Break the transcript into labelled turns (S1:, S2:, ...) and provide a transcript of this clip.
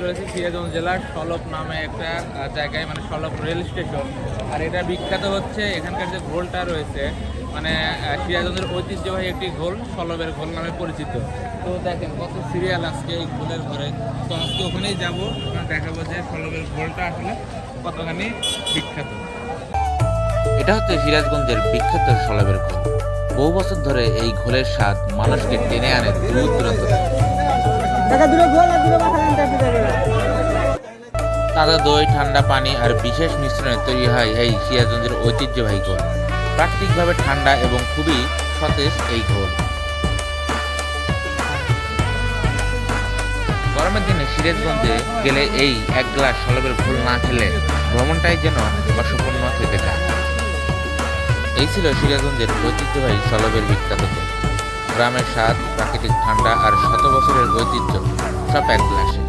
S1: রয়েছে সিরাজগঞ্জ জেলার সলব নামে একটা জায়গায়, মানে সলব রেল স্টেশন। আর এটা বিখ্যাত হচ্ছে এখানকার যে ঘোলটা রয়েছে, মানে সিরাজগঞ্জের ঐতিহ্যবাহী একটি ঘোল, সলবের ঘোল নামে পরিচিত। তো দেখেন কত সিরিয়াল আজকে এই ঘোলের ঘরে। তো আজকে ওখানেই যাবো, দেখাবো যে সলবের ঘোলটা আসলে কতখানি বিখ্যাত।
S2: এটা হচ্ছে সিরাজগঞ্জের বিখ্যাত সলবের ঘোল। বহু বছর ধরে এই ঘোলের স্বাদ মানুষকে টেনে আনে দূর দূরান্ত থেকে। তাজা দই, ঠান্ডা পানি আর বিশেষ মিশ্রণে তৈরি হয় এই সিরাজগঞ্জের ঐতিহ্যবাহী ঘোল। প্রাকৃতিকভাবে ঠান্ডা এবং খুবই সতেজ এই ঘোল। গরমের দিনে সিরাজগঞ্জে গেলে এই এক গ্লাস সলবের ঘোল না খেলে ভ্রমণটাই যেন অসম্পূর্ণ থেকে যায়। এই ছিল সিরাজগঞ্জের ঐতিহ্যবাহী সলবের বিখ্যাত ঘোল। গ্রামের স্বাদ, প্রাকৃতিক ঠান্ডা আর শত বছরের ঐতিহ্য সব এক গ্লাসে।